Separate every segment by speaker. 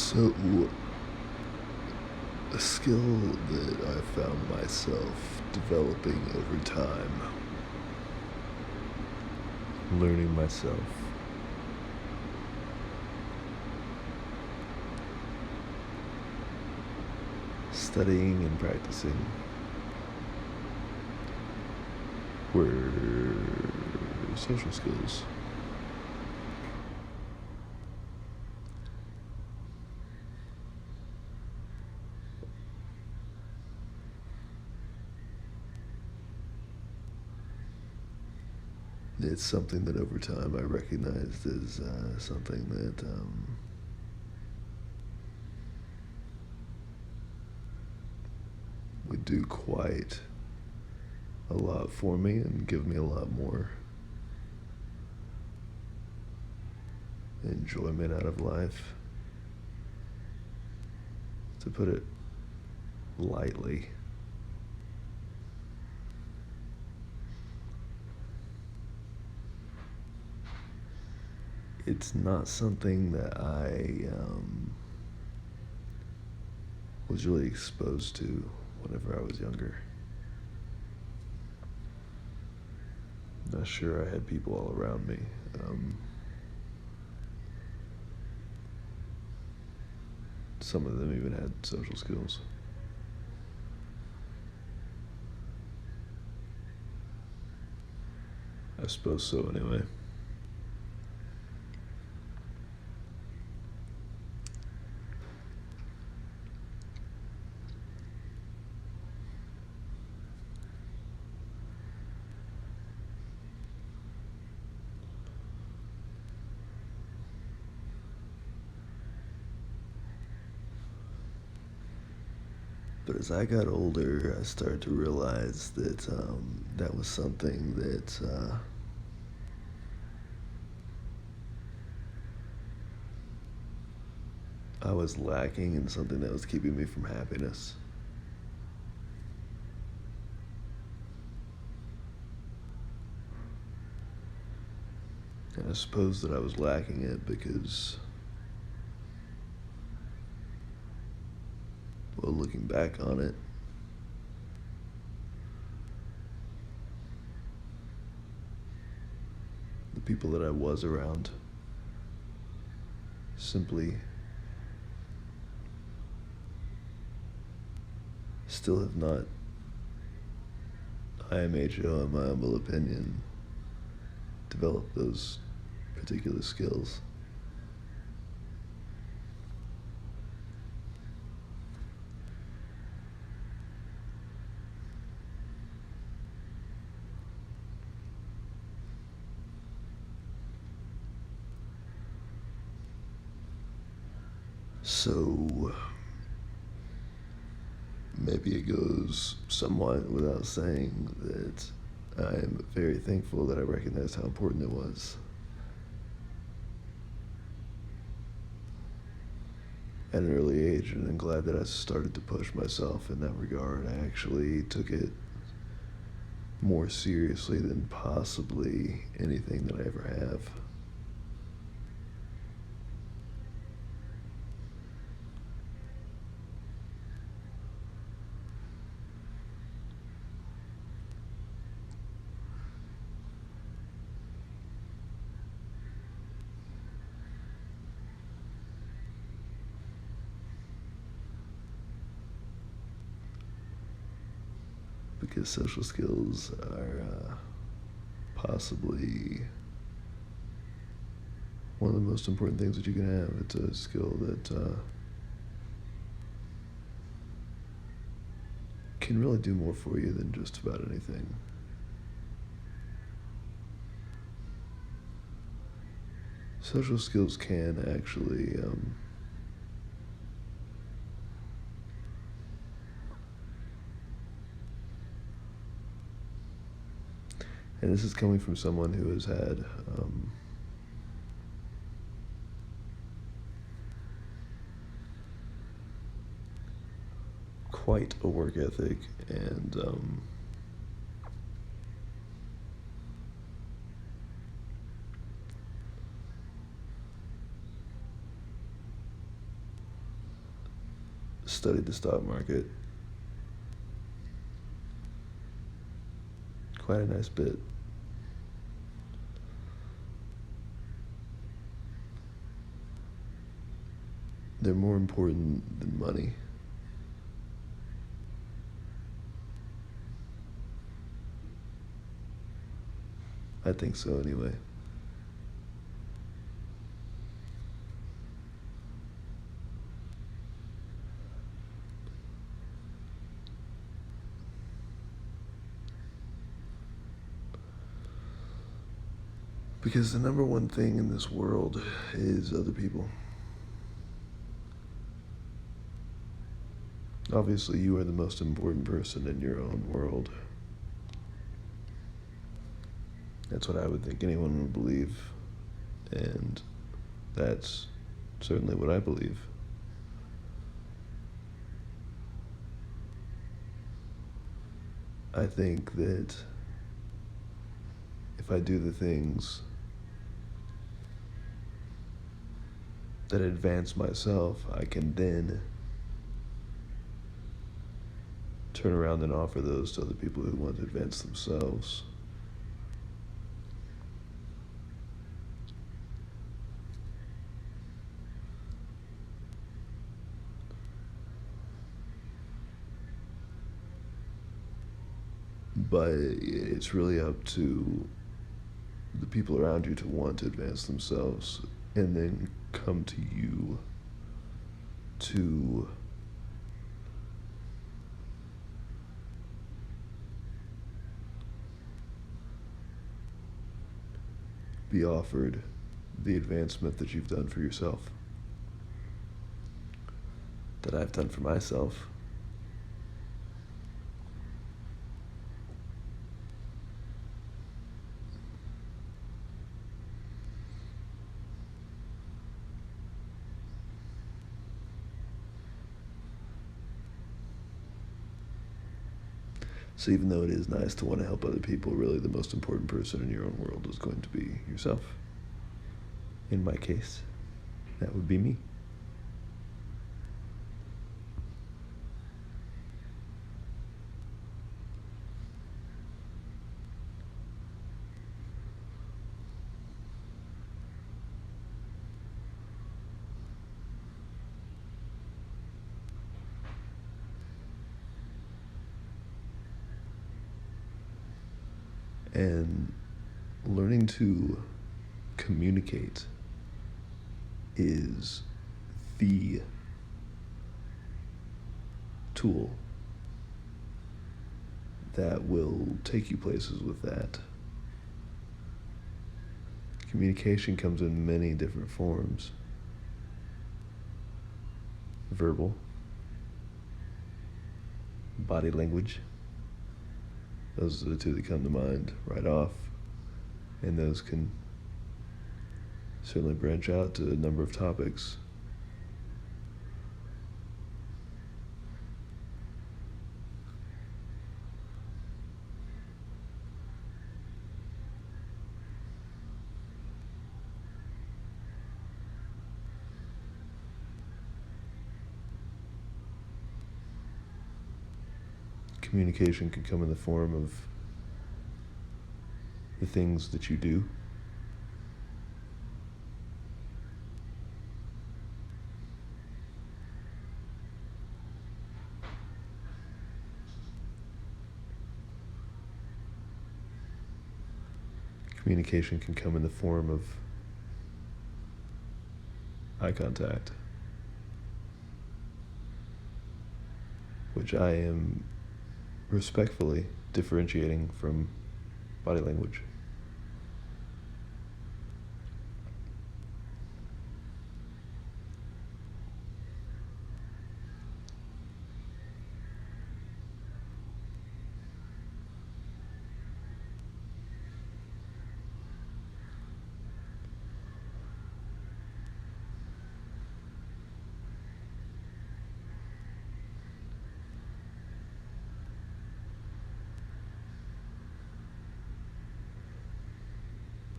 Speaker 1: So, a skill that I found myself developing over time, learning myself, studying and practicing, were social skills. It's something that over time I recognized as something that would do quite a lot for me and give me a lot more enjoyment out of life, to put it lightly. It's not something that I was really exposed to whenever I was younger. Not sure I had people all around me. Some of them even had social skills. I suppose so, anyway. But as I got older, I started to realize that that was something that I was lacking, and something that was keeping me from happiness. And I suppose that I was lacking it because, well, looking back on it, the people that I was around simply still have not, IMHO, in my humble opinion, developed those particular skills. So, maybe it goes somewhat without saying that I'm very thankful that I recognized how important it was at an early age, and I'm glad that I started to push myself in that regard. I actually took it more seriously than possibly anything that I ever have. Because social skills are possibly one of the most important things that you can have. It's a skill that can really do more for you than just about anything. Social skills can actually and this is coming from someone who has had quite a work ethic, and studied the stock market quite a nice bit. They're more important than money. I think so anyway. Because the number one thing in this world is other people. Obviously, you are the most important person in your own world. That's what I would think anyone would believe. And that's certainly what I believe. I think that if I do the things that advance myself, I can then turn around and offer those to other people who want to advance themselves. But it's really up to the people around you to want to advance themselves and then come to you to be offered the advancement that you've done for yourself, that I've done for myself. So even though it is nice to want to help other people, really the most important person in your own world is going to be yourself. In my case, that would be me. And learning to communicate is the tool that will take you places with that. Communication comes in many different forms. Verbal, body language. Those are the two that come to mind right off. And those can certainly branch out to a number of topics. Communication can come in the form of the things that you do. Communication can come in the form of eye contact, which I am respectfully differentiating from body language.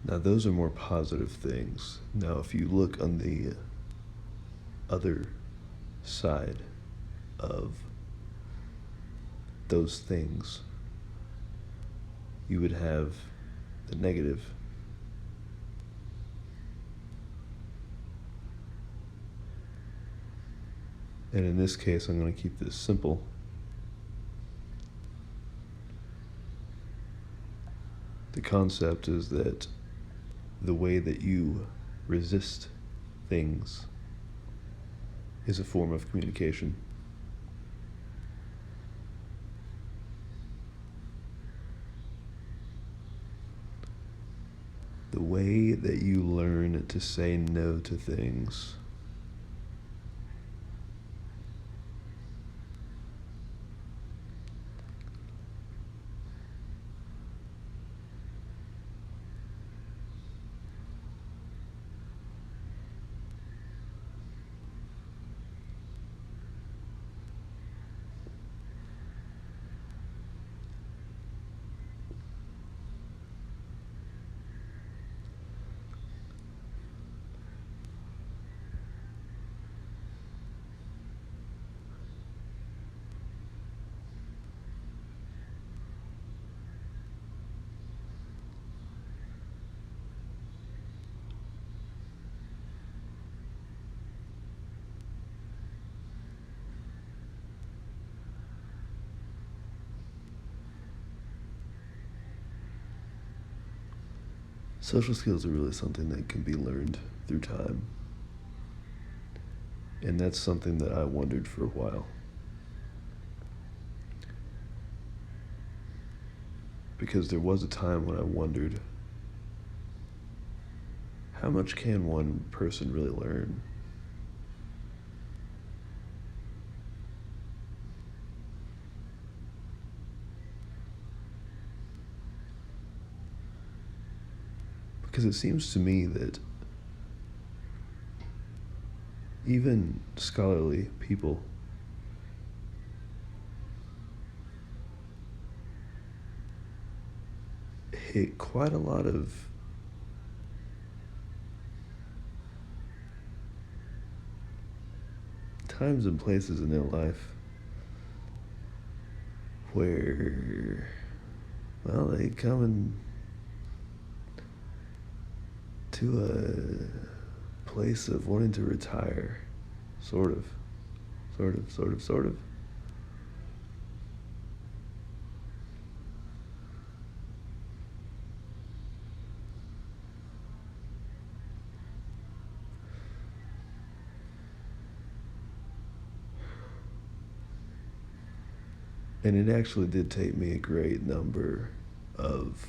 Speaker 1: Now, those are more positive things. Now, if you look on the other side, of those things, you would have the negative. And in this case, I'm going to keep this simple. The concept is that the way that you resist things is a form of communication. The way that you learn to say no to things Social skills are really something that can be learned through time. And that's something that I wondered for a while. Because there was a time when I wondered, how much can one person really learn? Because it seems to me that even scholarly people hit quite a lot of times and places in their life where, well, they come to a place of wanting to retire, sort of. And it actually did take me a great number of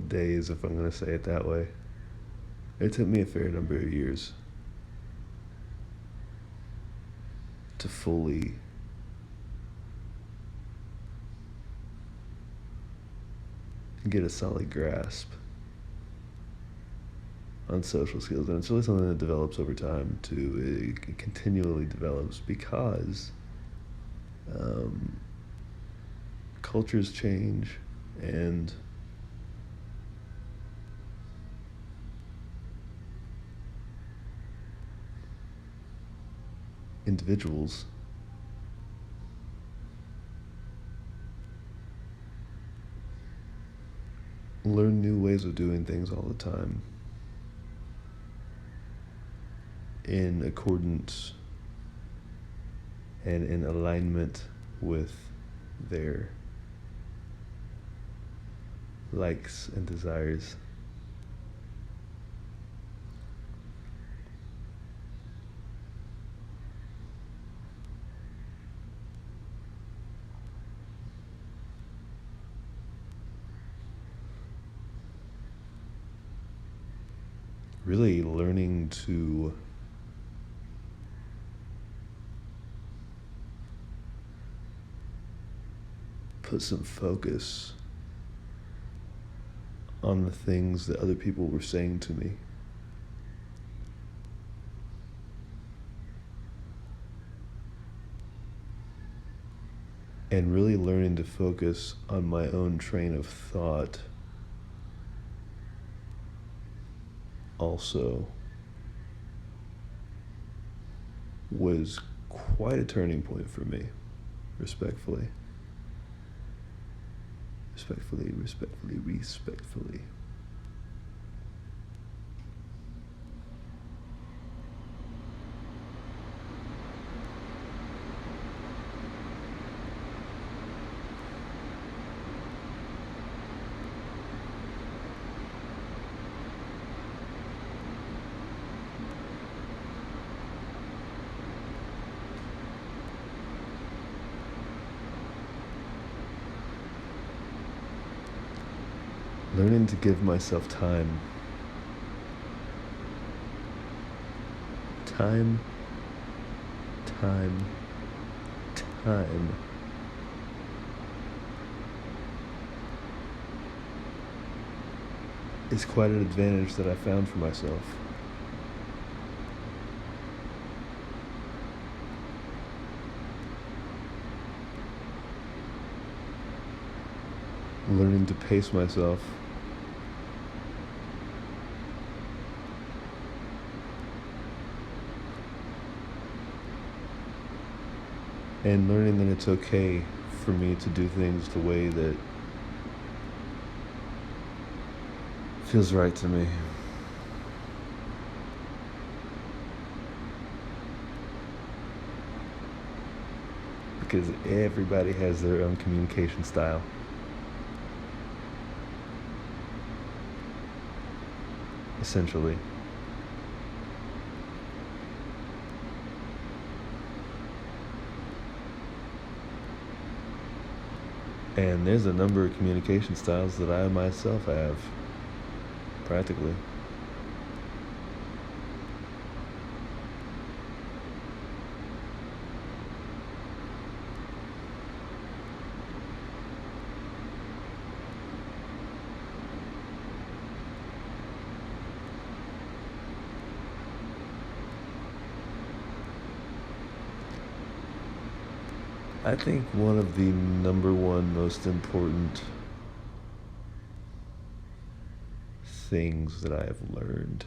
Speaker 1: days, if I'm going to say it that way. It took me a fair number of years to fully get a solid grasp on social skills. And it's really something that develops over time too. It continually develops because cultures change and individuals learn new ways of doing things all the time in accordance and in alignment with their likes and desires. Really learning to put some focus on the things that other people were saying to me. And really learning to focus on my own train of thought also was quite a turning point for me, respectfully. Respectfully. Learning to give myself time. Time. Is quite an advantage that I found for myself. Learning to pace myself. And learning that it's okay for me to do things the way that feels right to me. Because everybody has their own communication style. Essentially. And there's a number of communication styles that I myself have, practically. I think one of the number one most important things that I have learned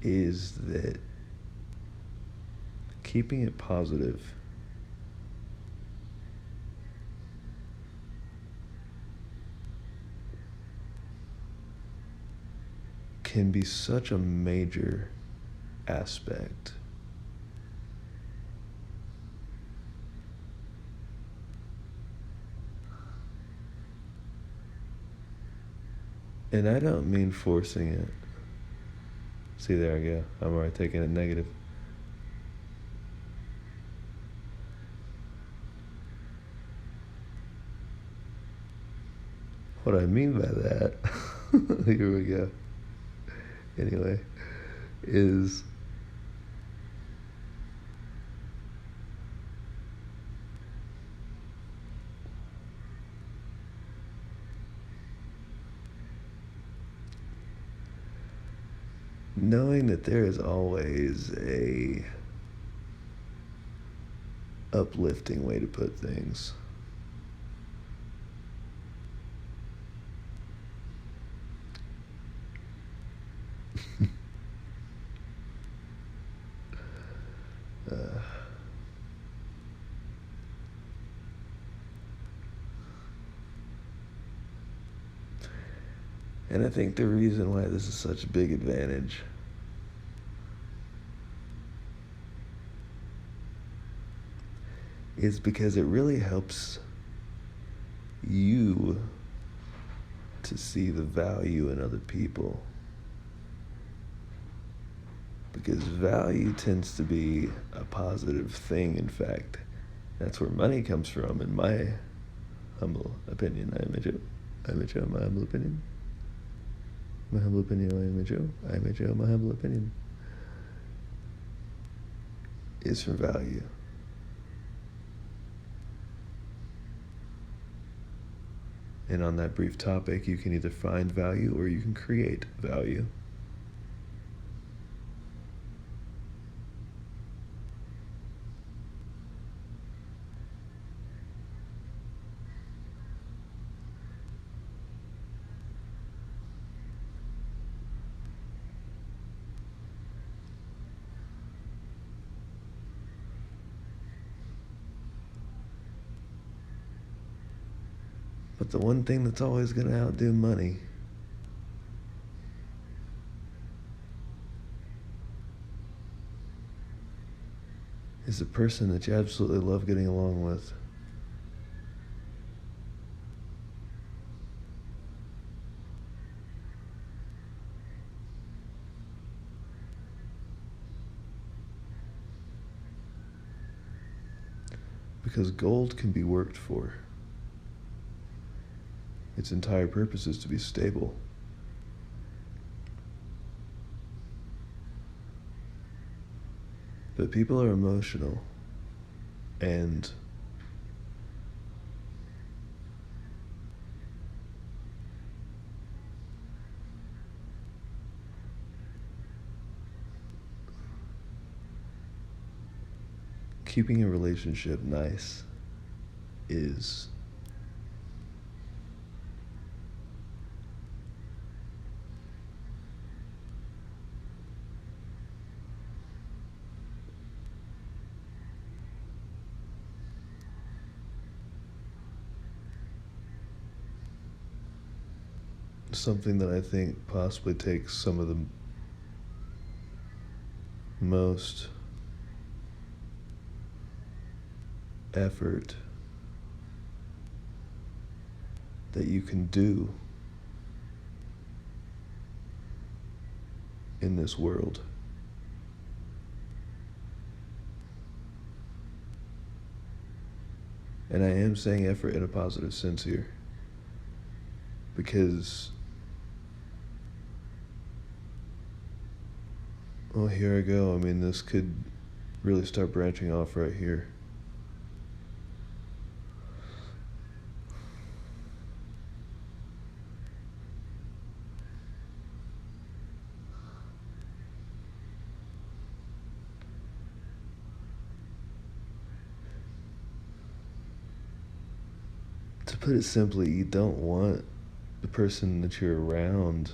Speaker 1: is that keeping it positive can be such a major aspect. And I don't mean forcing it. See, there I go. I'm already taking it negative. What I mean by that, here we go. Anyway, is knowing that there is always a uplifting way to put things. And I think the reason why this is such a big advantage is because it really helps you to see the value in other people. Because value tends to be a positive thing. In fact, that's where money comes from, in my humble opinion. I am a Joe. My humble opinion. My humble opinion, I am a Joe. My humble opinion is from value. And on that brief topic, you can either find value or you can create value. But the one thing that's always going to outdo money is the person that you absolutely love getting along with. Because gold can be worked for. Its entire purpose is to be stable. But people are emotional, and keeping a relationship nice is something that I think possibly takes some of the most effort that you can do in this world. And I am saying effort in a positive sense here, because, well, here I go. I mean, this could really start branching off right here. To put it simply, you don't want the person that you're around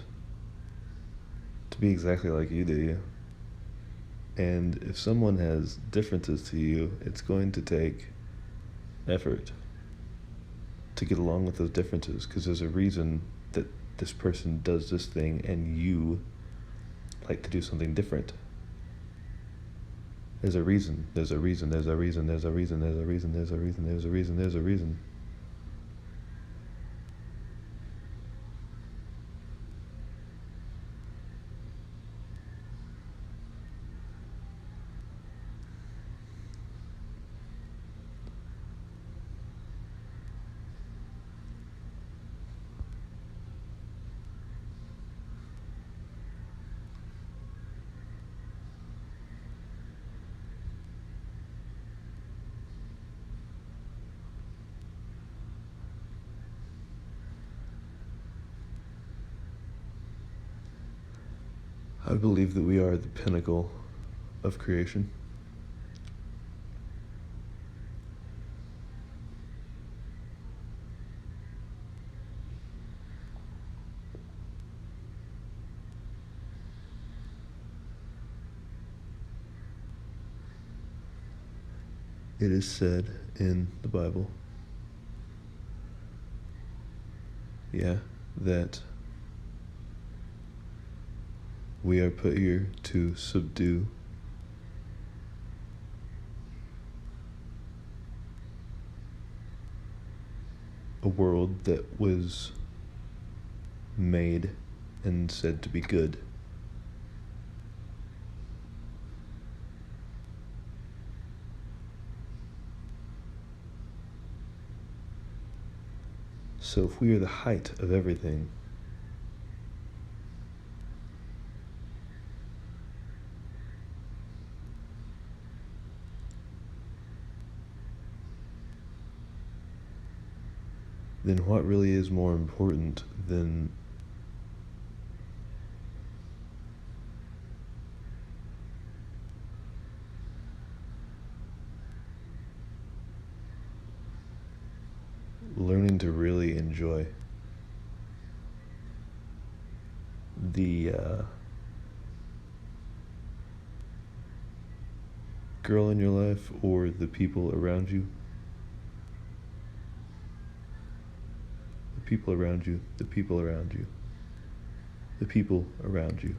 Speaker 1: to be exactly like you, do you? And if someone has differences to you, it's going to take effort to get along with those differences, because there's a reason that this person does this thing and you like to do something different. There's a reason, there's a reason, there's a reason, there's a reason, there's a reason, there's a reason, there's a reason, there's a reason. I believe that we are the pinnacle of creation. It is said in the Bible, that we are put here to subdue a world that was made and said to be good. So if we are the height of everything, then what really is more important than learning to really enjoy the girl in your life or the people around you? people around you, the people around you, the people around you.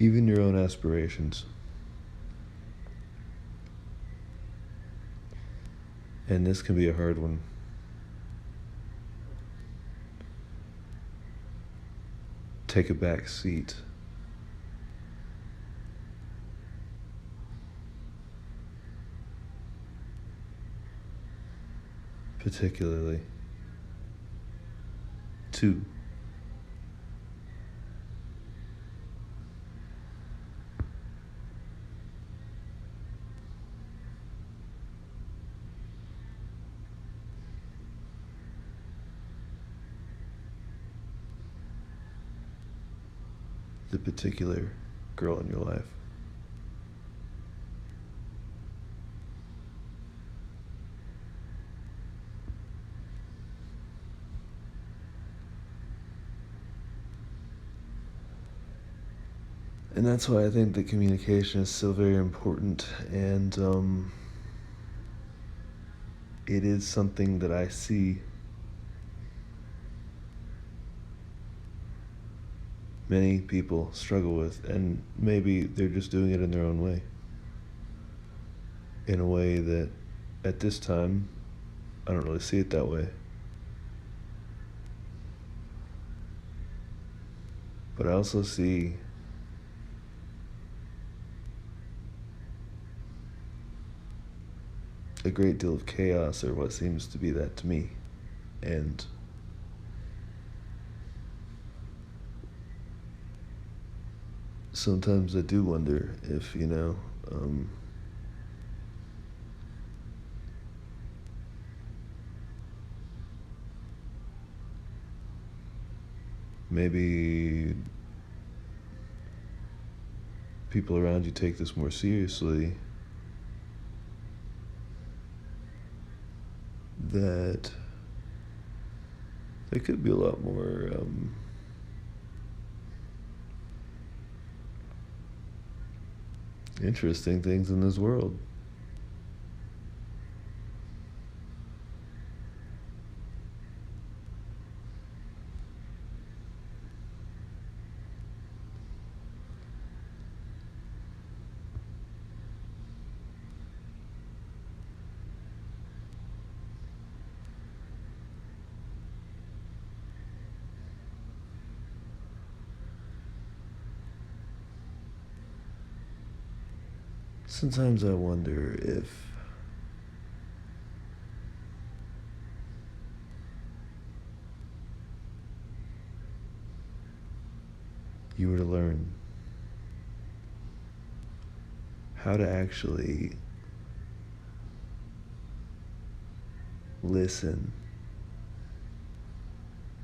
Speaker 1: Even your own aspirations. And this can be a hard one. Take a back seat. Particularly to the particular girl in your life. And that's why I think that communication is so very important, and it is something that I see many people struggle with, and maybe they're just doing it in their own way. In a way that, at this time, I don't really see it that way. But I also see a great deal of chaos, or what seems to be that to me. And sometimes I do wonder if, maybe people around you take this more seriously, that there could be a lot more interesting things in this world. Sometimes I wonder if you were to learn how to actually listen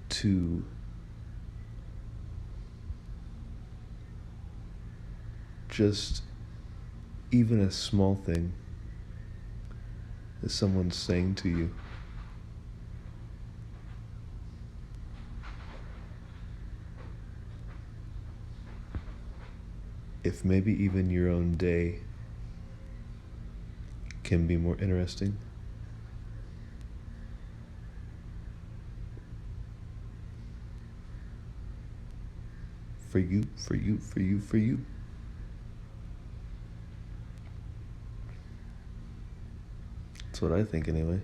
Speaker 1: to just even a small thing that someone's saying to you. If maybe even your own day can be more interesting. For you, for you, for you, for you. That's what I think anyway.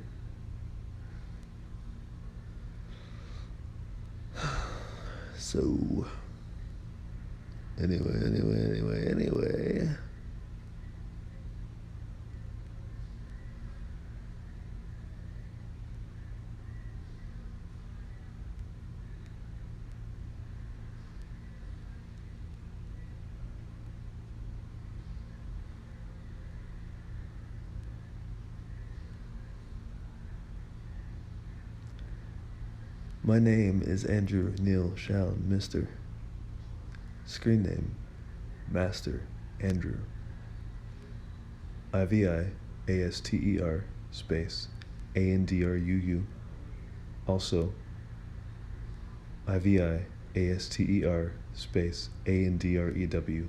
Speaker 1: So, anyway. My name is Andrew Neil Shaun, Mr. Screen name, Master Andrew. IVIaster space Andruu. Also, IVIaster space Andrew.